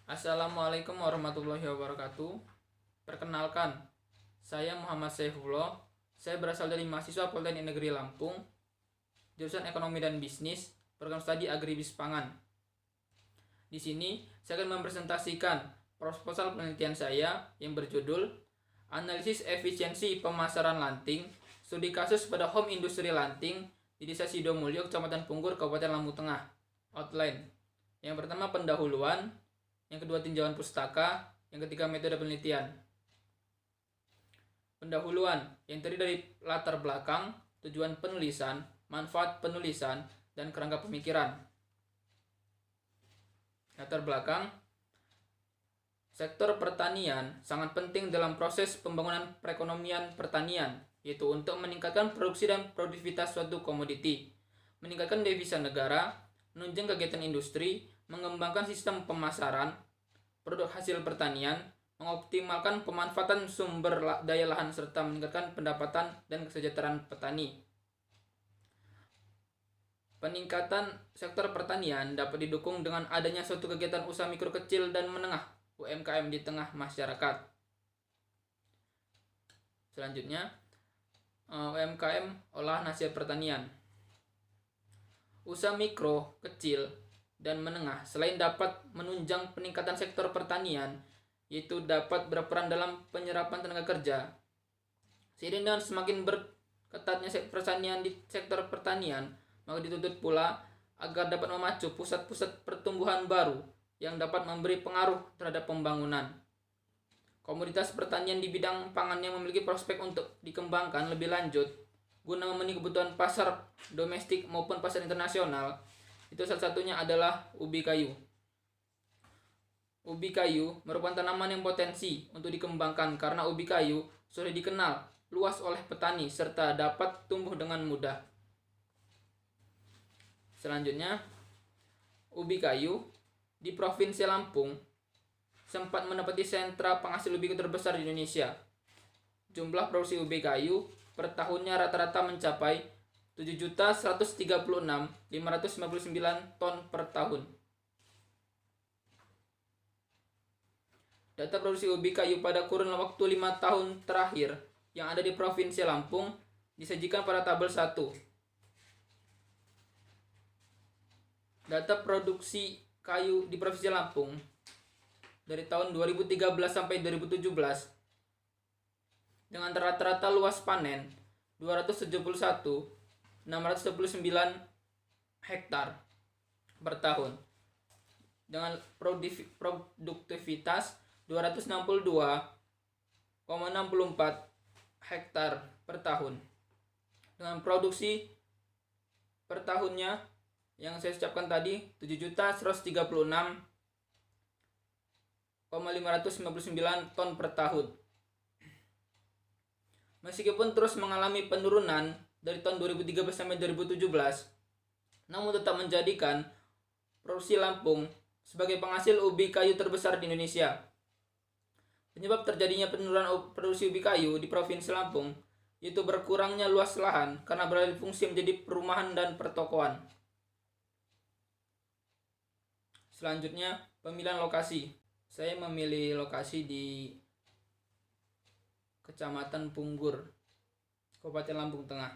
Assalamualaikum warahmatullahi wabarakatuh. Perkenalkan, saya Muhammad Saifullah. Saya berasal dari mahasiswa Politeknik Negeri Lampung, jurusan Ekonomi dan Bisnis, program studi Agribis Pangan. Di sini, saya akan mempresentasikan proposal penelitian saya yang berjudul Analisis Efisiensi Pemasaran Lanting, Studi Kasus pada Home Industri Lanting di Desa Sidomulyo, Kecamatan Punggur, Kabupaten Lampung Tengah. Outline. Yang pertama pendahuluan, yang kedua tinjauan pustaka, yang ketiga metode penelitian. Pendahuluan yang terdiri dari latar belakang, tujuan penulisan, manfaat penulisan, dan kerangka pemikiran. Latar belakang, sektor pertanian sangat penting dalam proses pembangunan perekonomian pertanian, yaitu untuk meningkatkan produksi dan produktivitas suatu komoditi, meningkatkan devisa negara, menunjang kegiatan industri, mengembangkan sistem pemasaran, produk hasil pertanian, mengoptimalkan pemanfaatan sumber daya lahan, serta meningkatkan pendapatan dan kesejahteraan petani. Peningkatan sektor pertanian dapat didukung dengan adanya suatu kegiatan usaha mikro kecil dan menengah UMKM di tengah masyarakat. Selanjutnya, UMKM olahan hasil pertanian. Usaha mikro, kecil, dan menengah selain dapat menunjang peningkatan sektor pertanian, yaitu dapat berperan dalam penyerapan tenaga kerja. Seiring dengan semakin berketatnya pertanian di sektor pertanian, maka dituntut pula agar dapat memacu pusat-pusat pertumbuhan baru yang dapat memberi pengaruh terhadap pembangunan. Komoditas pertanian di bidang pangan yang memiliki prospek untuk dikembangkan lebih lanjut guna memenuhi kebutuhan pasar domestik maupun pasar internasional, itu salah satunya adalah ubi kayu. Ubi kayu merupakan tanaman yang potensi untuk dikembangkan karena ubi kayu sudah dikenal luas oleh petani serta dapat tumbuh dengan mudah. Selanjutnya, ubi kayu di Provinsi Lampung sempat menempati sentra penghasil ubi kayu terbesar di Indonesia. Jumlah produksi ubi kayu per tahunnya rata-rata mencapai 7.136.559 ton per tahun. Data produksi ubi kayu pada kurun waktu 5 tahun terakhir yang ada di Provinsi Lampung disajikan pada tabel 1. Data produksi kayu di Provinsi Lampung dari tahun 2013 sampai 2017 dengan rata-rata luas panen 271.629 hektar per tahun dengan produktivitas 262,64 hektar per tahun dengan produksi per tahunnya yang saya ucapkan tadi 7.136,559 ton per tahun. Meskipun terus mengalami penurunan dari tahun 2013 sampai 2017, namun tetap menjadikan produksi Lampung sebagai penghasil ubi kayu terbesar di Indonesia. Penyebab terjadinya penurunan produksi ubi kayu di Provinsi Lampung yaitu berkurangnya luas lahan karena beralih fungsi menjadi perumahan dan pertokoan. Selanjutnya, pemilihan lokasi. Saya memilih lokasi di Kecamatan Punggur, Kabupaten Lampung Tengah.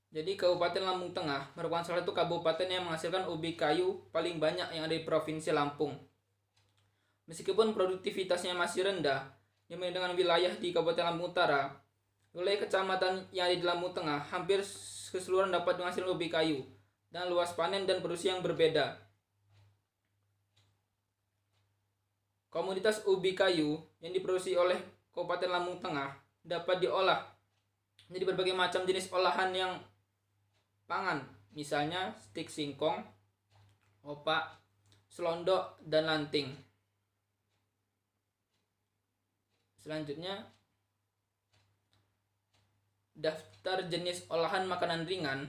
Jadi Kabupaten Lampung Tengah merupakan salah satu kabupaten yang menghasilkan ubi kayu paling banyak yang ada di Provinsi Lampung. Meskipun produktivitasnya masih rendah dibanding dengan wilayah di Kabupaten Lampung Utara, wilayah kecamatan yang ada di Lampung Tengah hampir keseluruhan dapat menghasilkan ubi kayu dan luas panen dan produksi yang berbeda. Komoditas ubi kayu yang diproduksi oleh Kabupaten Lampung Tengah dapat diolah menjadi berbagai macam jenis olahan yang pangan, misalnya stik singkong, opak, selondok, dan lanting. Selanjutnya, daftar jenis olahan makanan ringan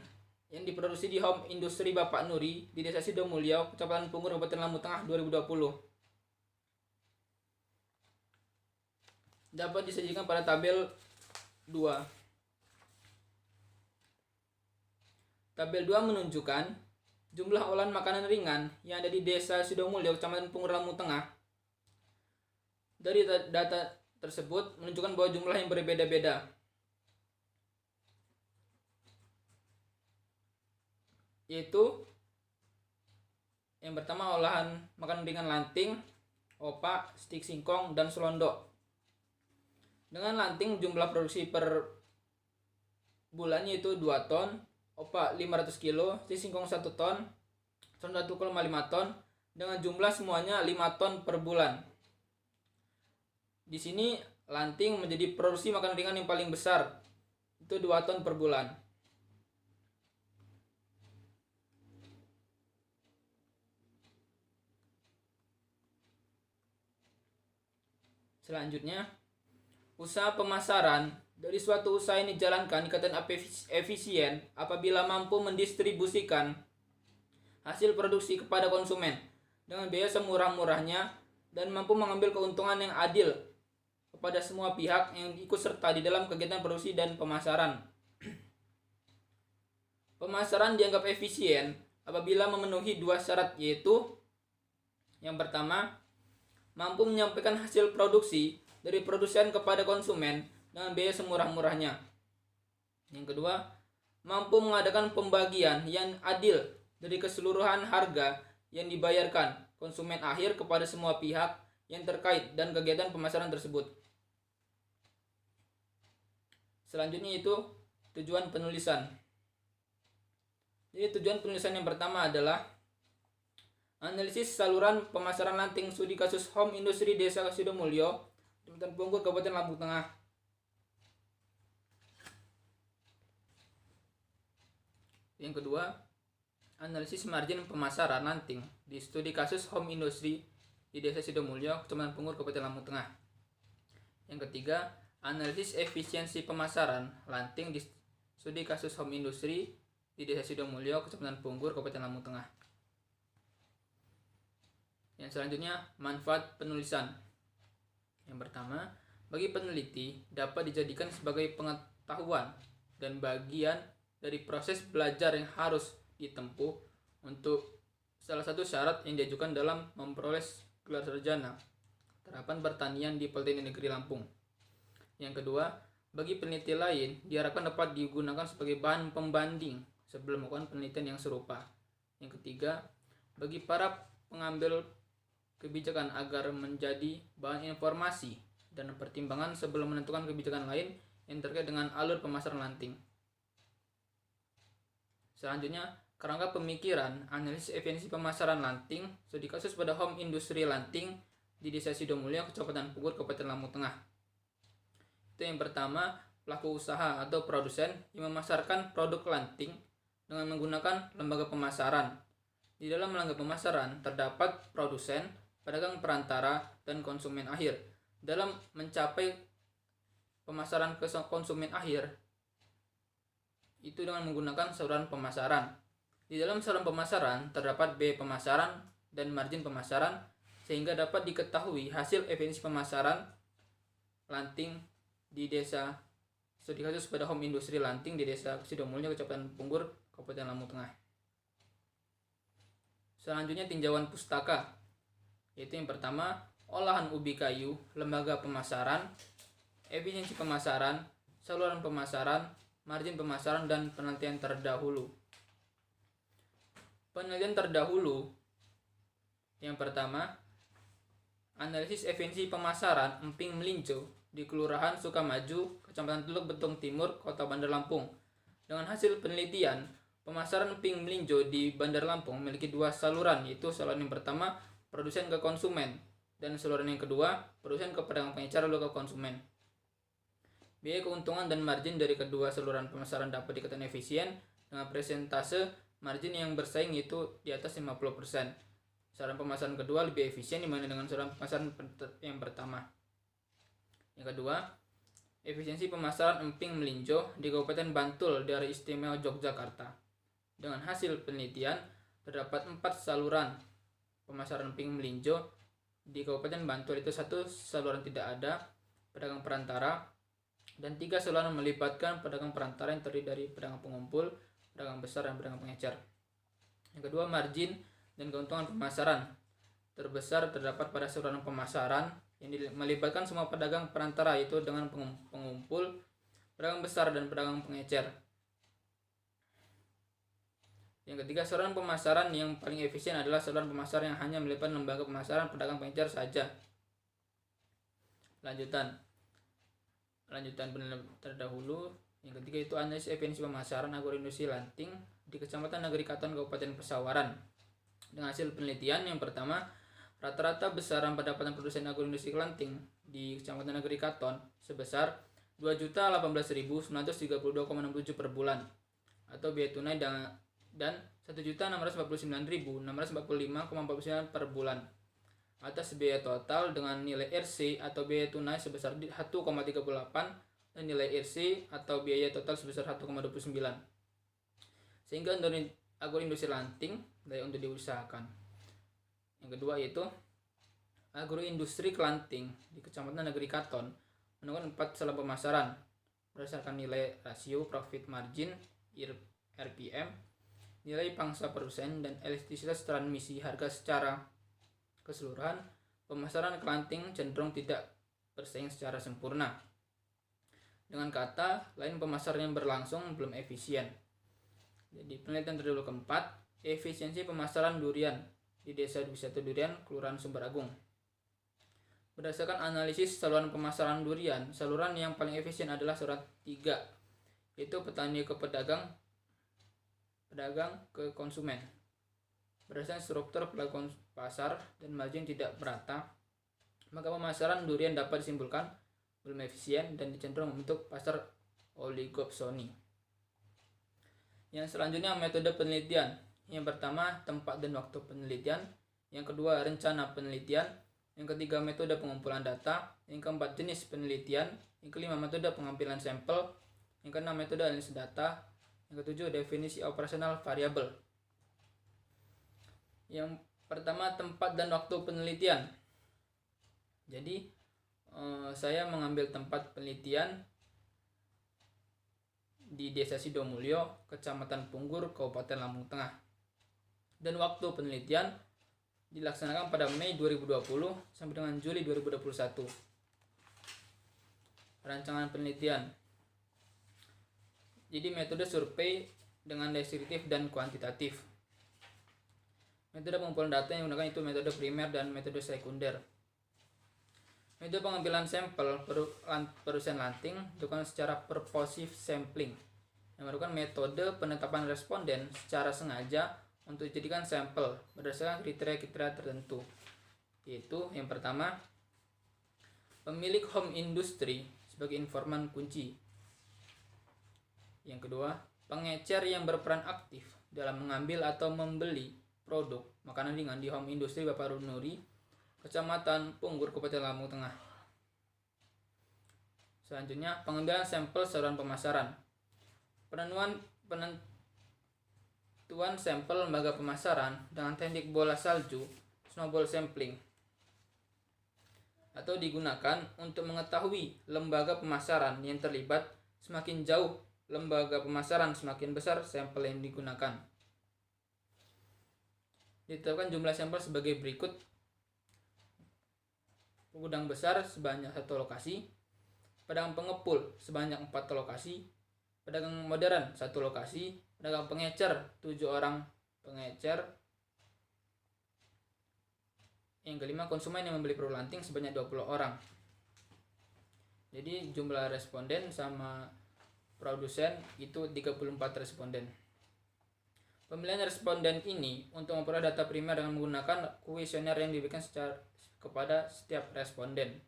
yang diproduksi di Home Industri Bapak Nuri di Desa Sidomulyo, Kecamatan Punggur, Kabupaten Lampung Tengah 2020. Dapat disajikan pada tabel 2. Tabel 2 menunjukkan Jumlah olahan makanan ringan yang ada di Desa Sidomulyo, Kecamatan Pungur, Lampung Tengah. Dari data tersebut menunjukkan bahwa jumlah yang berbeda-beda, yaitu yang pertama olahan makanan ringan lanting, opak, stik singkong, dan selondok. Dengan lanting jumlah produksi per bulannya itu 2 ton, opak 500 kilo, stik singkong 1 ton, selondok 1,5 ton, dengan jumlah semuanya 5 ton per bulan. Di sini lanting menjadi produksi makanan ringan yang paling besar, itu 2 ton per bulan. Selanjutnya, usaha pemasaran. Dari suatu usaha yang dijalankan dikatakan efisien apabila mampu mendistribusikan hasil produksi kepada konsumen dengan biaya semurah-murahnya dan mampu mengambil keuntungan yang adil kepada semua pihak yang ikut serta di dalam kegiatan produksi dan pemasaran. Pemasaran dianggap efisien apabila memenuhi 2 syarat, yaitu yang pertama, mampu menyampaikan hasil produksi dari produsen kepada konsumen dengan biaya semurah-murahnya. Yang kedua, mampu mengadakan pembagian yang adil dari keseluruhan harga yang dibayarkan konsumen akhir kepada semua pihak yang terkait dan kegiatan pemasaran tersebut. Selanjutnya itu tujuan penulisan. Jadi tujuan penulisan yang pertama adalah analisis saluran pemasaran lanting studi kasus home industri Desa Sidomulyo, Kecamatan Pungur, Kabupaten Lampung Tengah. Yang kedua, analisis margin pemasaran lanting di studi kasus home industri di Desa Sidomulyo, Kecamatan Pungur, Kabupaten Lampung Tengah. Yang ketiga, analisis efisiensi pemasaran lanting di studi kasus home industri di Desa Sidomulyo, Kecamatan Pungur, Kabupaten Lampung Tengah. Yang selanjutnya, manfaat penulisan. Yang pertama, bagi peneliti dapat dijadikan sebagai pengetahuan dan bagian dari proses belajar yang harus ditempuh untuk salah satu syarat yang diajukan dalam memperoleh gelar sarjana terapan pertanian di Politeknik Negeri Lampung. Yang kedua, bagi peneliti lain diharapkan dapat digunakan sebagai bahan pembanding sebelum melakukan penelitian yang serupa. Yang ketiga, bagi para pengambil kebijakan agar menjadi bahan informasi dan pertimbangan sebelum menentukan kebijakan lain yang terkait dengan alur pemasaran lanting. Selanjutnya, kerangka pemikiran analisis efisiensi pemasaran lanting studi kasus pada home industri lanting di Desa Sidomulyo, Kecamatan Pungur, Kabupaten Lampung Tengah. Itu yang pertama, pelaku usaha atau produsen yang memasarkan produk lanting dengan menggunakan lembaga pemasaran. Di dalam lembaga pemasaran terdapat produsen, pedagang perantara, dan konsumen akhir. Dalam mencapai pemasaran ke konsumen akhir, itu dengan menggunakan saluran pemasaran. Di dalam saluran pemasaran terdapat biaya pemasaran dan margin pemasaran, sehingga dapat diketahui hasil efisiensi pemasaran lanting di Desa studi kasus pada home industri lanting di Desa Sidomulyo, Kecamatan Pungur, Kabupaten Lampung Tengah. Selanjutnya, tinjauan pustaka, yaitu yang pertama, olahan ubi kayu, lembaga pemasaran, efisiensi pemasaran, saluran pemasaran, margin pemasaran, dan penelitian terdahulu. Penelitian terdahulu yang pertama, analisis efisiensi pemasaran emping melinjo di Kelurahan Sukamaju, Kecamatan Teluk Betung Timur, Kota Bandar Lampung. Dengan hasil penelitian, pemasaran emping melinjo di Bandar Lampung memiliki 2 saluran, yaitu saluran yang pertama produsen ke konsumen dan saluran yang kedua produsen ke pedagang pengecar lalu ke konsumen. Biaya keuntungan dan margin dari kedua saluran pemasaran dapat dikatakan efisien dengan persentase margin yang bersaing, yaitu di atas 50%. Saluran pemasaran kedua lebih efisien dibanding dengan saluran pemasaran yang pertama. Yang kedua, efisiensi pemasaran emping melinjo di Kabupaten Bantul Daerah Istimewa Yogyakarta. Dengan hasil penelitian, terdapat 4 saluran pemasaran emping melinjo di Kabupaten Bantul, itu 1 saluran tidak ada pedagang perantara, dan 3 saluran melibatkan pedagang perantara yang terdiri dari pedagang pengumpul, pedagang besar, dan pedagang pengecer. Yang kedua, margin dan keuntungan pemasaran terbesar terdapat pada saluran pemasaran yang melibatkan semua pedagang perantara, yaitu dengan pengumpul, pedagang besar, dan pedagang pengecer. Yang ketiga, saluran pemasaran yang paling efisien adalah saluran pemasaran yang hanya melibatkan lembaga pemasaran, pedagang pengecer saja. Lanjutan terdahulu. Yang ketiga itu analisis efisiensi pemasaran agroindustri Lanting di Kecamatan Negeri Katon, Kabupaten Pesawaran. Dengan hasil penelitian, yang pertama, rata-rata besaran pendapatan produsen agroindustri Lanting di Kecamatan Negeri Katon sebesar 2.018.932,67 per bulan atau biaya tunai dan 1.649.645,49 per bulan atas biaya total dengan nilai RC atau biaya tunai sebesar 1,38 dan nilai RC atau biaya total sebesar 1,29, sehingga agroindustri Lanting layak untuk diusahakan. Yang kedua yaitu agroindustri Kelanting di Kecamatan Negeri Katon menemukan 4 saluran pemasaran berdasarkan nilai rasio profit margin RPM, nilai pangsa produsen, dan elastisitas transmisi harga. Secara keseluruhan, pemasaran Kelanting cenderung tidak bersaing secara sempurna. Dengan kata lain, pemasaran yang berlangsung belum efisien. Jadi penelitian terdahulu keempat, efisiensi pemasaran durian di Desa Wisata Durian, Kelurahan Sumber Agung. Berdasarkan analisis saluran pemasaran durian, saluran yang paling efisien adalah saluran 3, yaitu petani ke pedagang ke konsumen. Berdasarkan struktur pelaku pasar dan margin tidak merata, maka pemasaran durian dapat disimpulkan belum efisien dan cenderung membentuk pasar oligopsoni. Yang selanjutnya, metode penelitian. Yang pertama, tempat dan waktu penelitian. Yang kedua, rencana penelitian. Yang ketiga, metode pengumpulan data. Yang keempat, jenis penelitian. Yang kelima, metode pengambilan sampel. Yang keenam, metode analisis data. Yang ketujuh, definisi operasional variabel. Yang pertama, tempat dan waktu penelitian. Jadi saya mengambil tempat penelitian di Desa Sidomulyo, Kecamatan Punggur, Kabupaten Lampung Tengah. Dan waktu penelitian dilaksanakan pada Mei 2020 sampai dengan Juli 2021. Rancangan penelitian. Jadi metode survei dengan deskriptif dan kuantitatif. Metode pengumpulan data yang digunakan itu metode primer dan metode sekunder. Metode pengambilan sampel produsen Lanting dilakukan secara purposive sampling, yang merupakan metode penetapan responden secara sengaja untuk dijadikan sampel berdasarkan kriteria-kriteria tertentu, yaitu yang pertama, pemilik home industry sebagai informan kunci. Yang kedua, pengecer yang berperan aktif dalam mengambil atau membeli produk makanan ringan di home industry Bapak Nuri, Kecamatan Punggur, Kabupaten Lampung Tengah. Selanjutnya, pengambilan sampel saluran pemasaran. Penentuan sampel lembaga pemasaran dengan teknik bola salju snowball sampling atau digunakan untuk mengetahui lembaga pemasaran yang terlibat. Semakin jauh lembaga pemasaran, semakin besar sampel yang digunakan. Ditetapkan jumlah sampel sebagai berikut: gudang besar sebanyak 1 lokasi, pedagang pengepul sebanyak 4 lokasi, pedagang modern 1 lokasi, pedagang pengecer 7 orang pengecer. Yang kelima, konsumen yang membeli produk Lanting sebanyak 20 orang. Jadi jumlah responden sama produsen itu 34 responden. Pemilihan responden ini untuk memperoleh data primer dengan menggunakan kuesioner yang diberikan secara kepada setiap responden.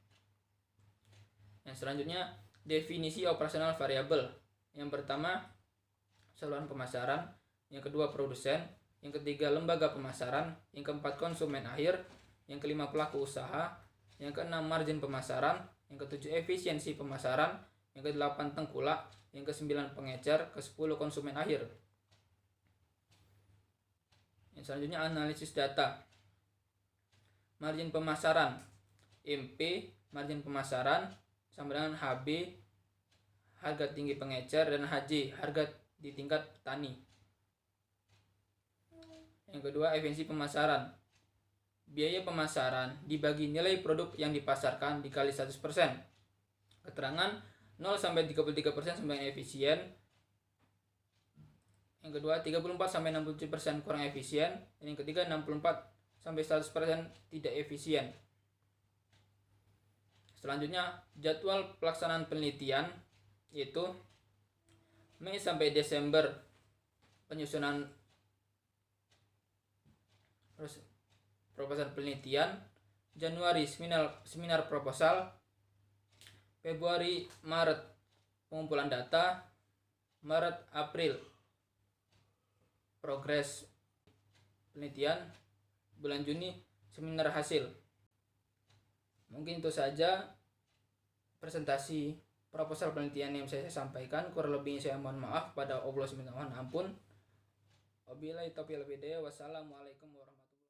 Yang selanjutnya, definisi operasional variabel. Yang pertama, saluran pemasaran. Yang kedua, produsen. Yang ketiga, lembaga pemasaran. Yang keempat, konsumen akhir. Yang kelima, pelaku usaha. Yang keenam, margin pemasaran. Yang ketujuh, efisiensi pemasaran. Yang kedelapan, tengkulak. Yang kesembilan, pengecer. Kesepuluh, konsumen akhir. Yang selanjutnya, analisis data. Margin pemasaran, MP, margin pemasaran, sama dengan HB, harga tinggi pengecer, dan HJ, harga di tingkat petani. Yang kedua, efisiensi pemasaran. Biaya pemasaran dibagi nilai produk yang dipasarkan dikali 100%. Keterangan 0 sampai 33% semakin efisien. Yang kedua, 34 sampai 67% kurang efisien. Dan yang ketiga, 64 sampai 100% tidak efisien. Selanjutnya, jadwal pelaksanaan penelitian yaitu Mei sampai Desember penyusunan proposal penelitian, Januari seminar proposal, Februari Maret pengumpulan data, Maret April progres penelitian, bulan Juni seminar hasil. Mungkin itu saja presentasi proposal penelitian yang saya sampaikan. Kurang lebihnya saya mohon maaf, pada Allah subhanahu wa ta'ala mohon ampun. Wabillahi taufiq wal hidayah. Wassalamualaikum warahmatullahi wabarakatuh.